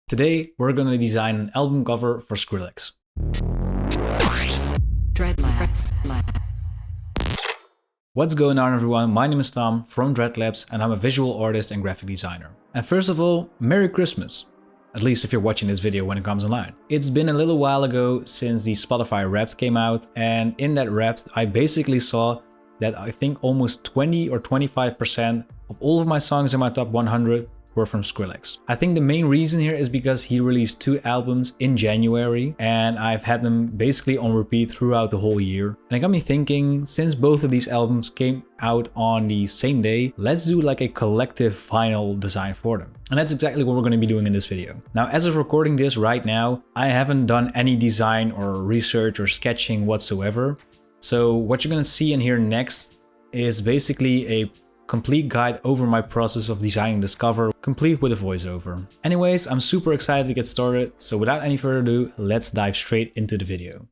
Today, we're going to design an album cover for Skrillex. Dreadlabs. What's going on, everyone? My name is Tom from Dreadlabs and I'm a visual artist and graphic designer. And first of all, Merry Christmas! At least if you're watching this video when it comes online. It's been a little while ago since the Spotify Wrapped came out, and in that Wrapped I basically saw that I think almost 20 or 25% of all of my songs in my top 100 were from Skrillex. I think the main reason here is because he released 2 albums in January and I've had them basically on repeat throughout the whole year. And it got me thinking, since both of these albums came out on the same day, let's do like a collective vinyl design for them. And that's exactly what we're going to be doing in this video. Now, as of recording this right now, I haven't done any design or research or sketching whatsoever. So what you're going to see and hear next is basically a complete guide over my process of designing this cover, complete with a voiceover. Anyways, I'm super excited to get started, so without any further ado, let's dive straight into the video.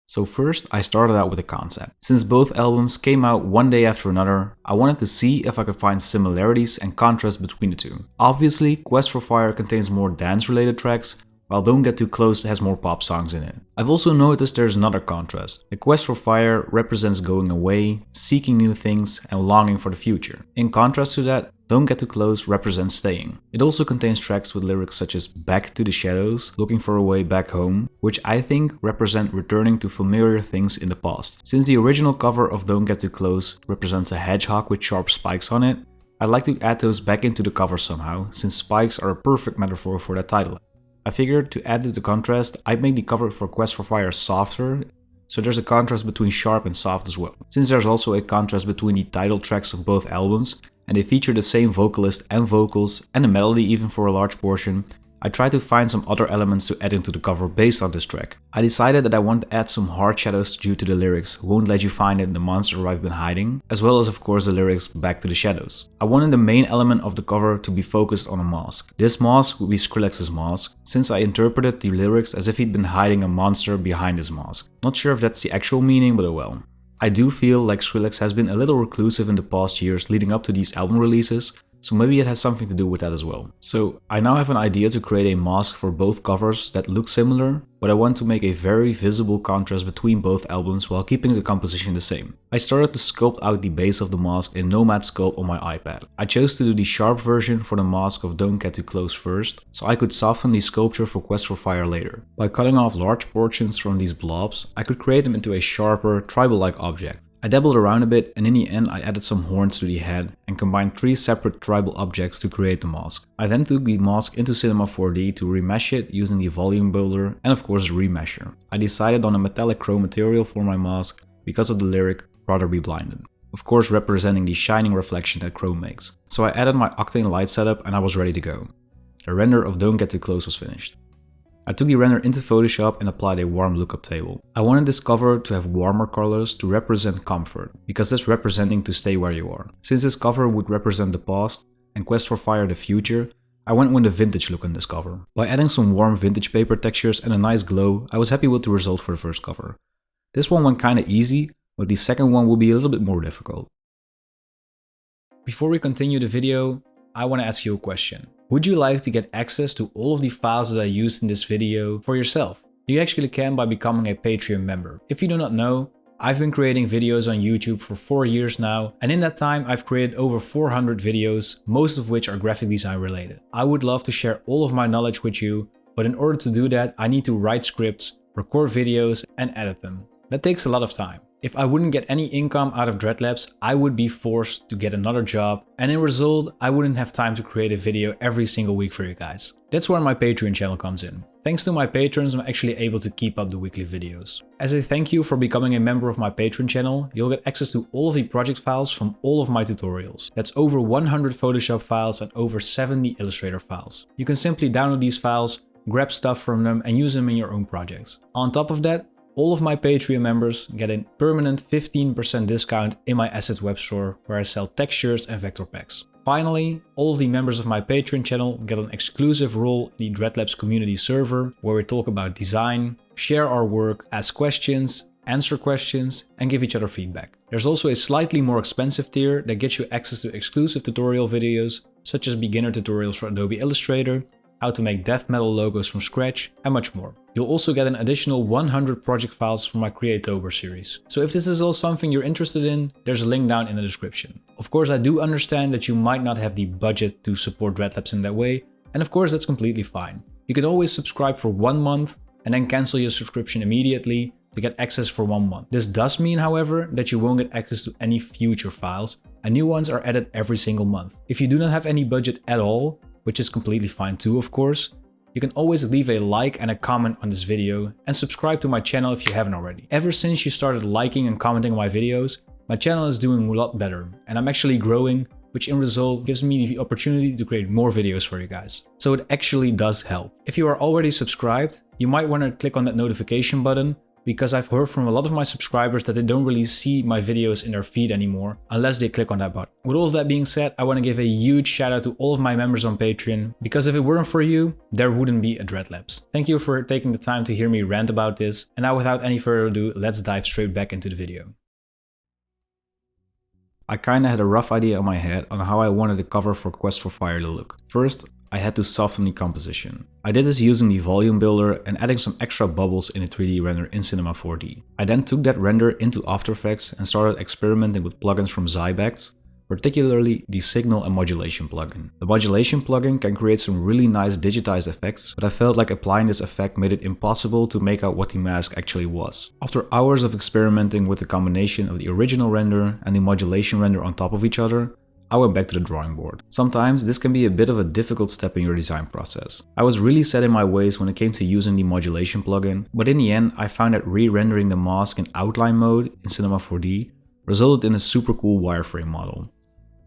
So first, I started out with a concept. Since both albums came out one day after another, I wanted to see if I could find similarities and contrast between the two. Obviously, Quest for Fire contains more dance-related tracks, while Don't Get Too Close has more pop songs in it. I've also noticed there's another contrast. The Quest for Fire represents going away, seeking new things, and longing for the future. In contrast to that, Don't Get Too Close represents staying. It also contains tracks with lyrics such as Back to the Shadows, Looking for a Way Back Home, which I think represent returning to familiar things in the past. Since the original cover of Don't Get Too Close represents a hedgehog with sharp spikes on it, I'd like to add those back into the cover somehow, since spikes are a perfect metaphor for that title. I figured to add to the contrast, I'd make the cover for Quest for Fire softer, so there's a contrast between sharp and soft as well. Since there's also a contrast between the title tracks of both albums, and they feature the same vocalist and vocals, and a melody even for a large portion, I tried to find some other elements to add into the cover based on this track. I decided that I want to add some hard shadows due to the lyrics "Won't Let You Find It, the monster I've been hiding", as well as of course the lyrics "Back to the Shadows". I wanted the main element of the cover to be focused on a mask. This mask would be Skrillex's mask, since I interpreted the lyrics as if he'd been hiding a monster behind his mask. Not sure if that's the actual meaning, but oh well. I do feel like Skrillex has been a little reclusive in the past years leading up to these album releases, so maybe it has something to do with that as well. So I now have an idea to create a mask for both covers that look similar, but I want to make a very visible contrast between both albums while keeping the composition the same. I started to sculpt out the base of the mask in Nomad Sculpt on my iPad. I chose to do the sharp version for the mask of Don't Get Too Close first, so I could soften the sculpture for Quest for Fire later. By cutting off large portions from these blobs, I could create them into a sharper, tribal-like object. I dabbled around a bit, and in the end I added some horns to the head and combined 3 separate tribal objects to create the mask. I then took the mask into Cinema 4D to remesh it using the volume builder and of course a remesher. I decided on a metallic chrome material for my mask because of the lyric "Rather Be Blinded", of course representing the shining reflection that chrome makes. So I added my octane light setup and I was ready to go. The render of Don't Get Too Close was finished. I took the render into Photoshop and applied a warm lookup table. I wanted this cover to have warmer colors to represent comfort, because that's representing to stay where you are. Since this cover would represent the past and Quest for Fire the future, I went with a vintage look on this cover. By adding some warm vintage paper textures and a nice glow, I was happy with the result for the first cover. This one went kinda easy, but the second one will be a little bit more difficult. Before we continue the video, I want to ask you a question. Would you like to get access to all of the files that I used in this video for yourself? You actually can by becoming a Patreon member. If you do not know, I've been creating videos on YouTube for 4 years now, and in that time I've created over 400 videos, most of which are graphic design related. I would love to share all of my knowledge with you, but in order to do that I need to write scripts, record videos and edit them. That takes a lot of time. If I wouldn't get any income out of Dreadlabs, I would be forced to get another job, and in result, I wouldn't have time to create a video every single week for you guys. That's where my Patreon channel comes in. Thanks to my patrons, I'm actually able to keep up the weekly videos. As a thank you for becoming a member of my Patreon channel, you'll get access to all of the project files from all of my tutorials. That's over 100 Photoshop files and over 70 Illustrator files. You can simply download these files, grab stuff from them and use them in your own projects. On top of that, all of my Patreon members get a permanent 15% discount in my Assets web store where I sell textures and vector packs. Finally, all of the members of my Patreon channel get an exclusive role in the Dreadlabs community server where we talk about design, share our work, ask questions, answer questions and give each other feedback. There's also a slightly more expensive tier that gets you access to exclusive tutorial videos such as beginner tutorials for Adobe Illustrator, how to make death metal logos from scratch, and much more. You'll also get an additional 100 project files from my Creatober series. So if this is all something you're interested in, there's a link down in the description. Of course, I do understand that you might not have the budget to support Dreadlabs in that way, and of course that's completely fine. You can always subscribe for 1 month and then cancel your subscription immediately to get access for 1 month. This does mean, however, that you won't get access to any future files, and new ones are added every single month. If you do not have any budget at all, which is completely fine too, of course, you can always leave a like and a comment on this video and subscribe to my channel if you haven't already. Ever since you started liking and commenting on my videos, my channel is doing a lot better and I'm actually growing, which in result gives me the opportunity to create more videos for you guys. So it actually does help. If you are already subscribed, you might want to click on that notification button, because I've heard from a lot of my subscribers that they don't really see my videos in their feed anymore unless they click on that button. With all of that being said, I want to give a huge shout out to all of my members on Patreon, because if it weren't for you, there wouldn't be a Dreadlabs. Thank you for taking the time to hear me rant about this, and now without any further ado, let's dive straight back into the video. I kinda had a rough idea in my head on how I wanted the cover for Quest for Fire to look. First, I had to soften the composition. I did this using the volume builder and adding some extra bubbles in a 3D render in Cinema 4D. I then took that render into After Effects and started experimenting with plugins from Zybex, particularly the Signal and Modulation plugin. The Modulation plugin can create some really nice digitized effects, but I felt like applying this effect made it impossible to make out what the mask actually was. After hours of experimenting with the combination of the original render and the modulation render on top of each other, I went back to the drawing board. Sometimes this can be a bit of a difficult step in your design process. I was really set in my ways when it came to using the modulation plugin, but in the end I found that re-rendering the mask in outline mode in Cinema 4D resulted in a super cool wireframe model.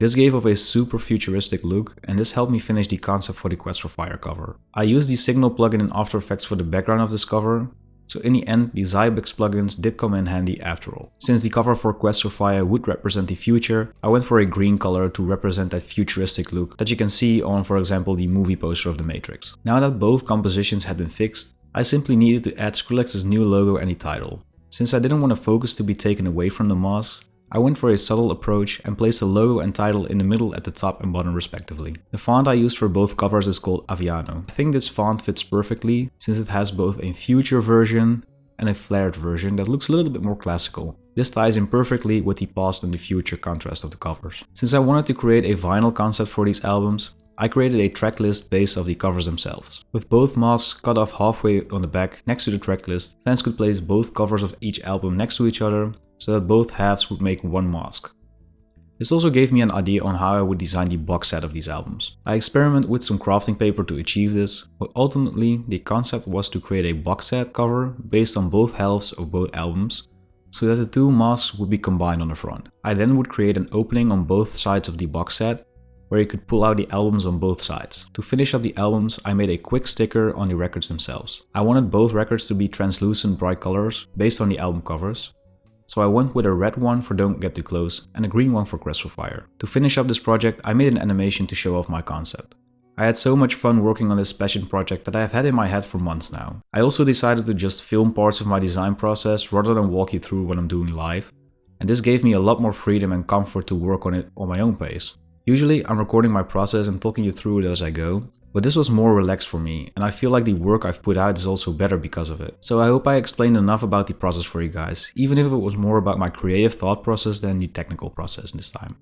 This gave off a super futuristic look, and this helped me finish the concept for the Quest for Fire cover. I used the Signal plugin in After Effects for the background of this cover, so in the end the Zybex plugins did come in handy after all. Since the cover for Quest for Fire would represent the future, I went for a green color to represent that futuristic look that you can see on, for example, the movie poster of The Matrix. Now that both compositions had been fixed, I simply needed to add Skrillex's new logo and the title. Since I didn't want the focus to be taken away from the masks, I went for a subtle approach and placed the logo and title in the middle at the top and bottom respectively. The font I used for both covers is called Aviano. I think this font fits perfectly since it has both a future version and a flared version that looks a little bit more classical. This ties in perfectly with the past and the future contrast of the covers. Since I wanted to create a vinyl concept for these albums, I created a track list based off the covers themselves. With both masks cut off halfway on the back next to the track list, fans could place both covers of each album next to each other, so that both halves would make one mask. This also gave me an idea on how I would design the box set of these albums. I experimented with some crafting paper to achieve this, but ultimately the concept was to create a box set cover based on both halves of both albums, so that the two masks would be combined on the front. I then would create an opening on both sides of the box set, where you could pull out the albums on both sides. To finish up the albums, I made a quick sticker on the records themselves. I wanted both records to be translucent bright colors based on the album covers, so I went with a red one for Don't Get Too Close and a green one for Quest for Fire. To finish up this project, I made an animation to show off my concept. I had so much fun working on this passion project that I have had in my head for months now. I also decided to just film parts of my design process rather than walk you through what I'm doing live, and this gave me a lot more freedom and comfort to work on it on my own pace. Usually I'm recording my process and talking you through it as I go, but this was more relaxed for me, and I feel like the work I've put out is also better because of it. So I hope I explained enough about the process for you guys, even if it was more about my creative thought process than the technical process this time.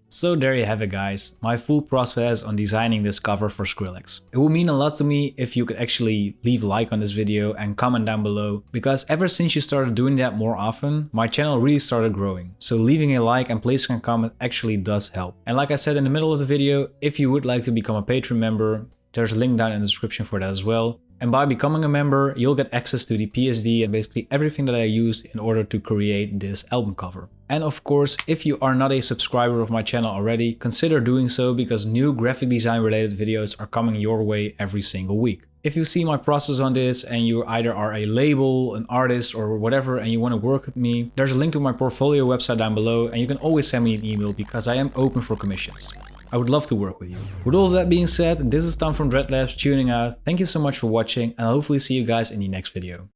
So there you have it guys, my full process on designing this cover for Skrillex. It would mean a lot to me if you could actually leave a like on this video and comment down below, because ever since you started doing that more often, my channel really started growing. So leaving a like and placing a comment actually does help. And like I said in the middle of the video, if you would like to become a Patreon member, there's a link down in the description for that as well. And by becoming a member, you'll get access to the PSD and basically everything that I used in order to create this album cover. And of course, if you are not a subscriber of my channel already, consider doing so because new graphic design related videos are coming your way every single week. If you see my process on this and you either are a label, an artist or whatever and you want to work with me, there's a link to my portfolio website down below and you can always send me an email because I am open for commissions. I would love to work with you. With all of that being said, this is Tom from Dreadlabs tuning out. Thank you so much for watching and I'll hopefully see you guys in the next video.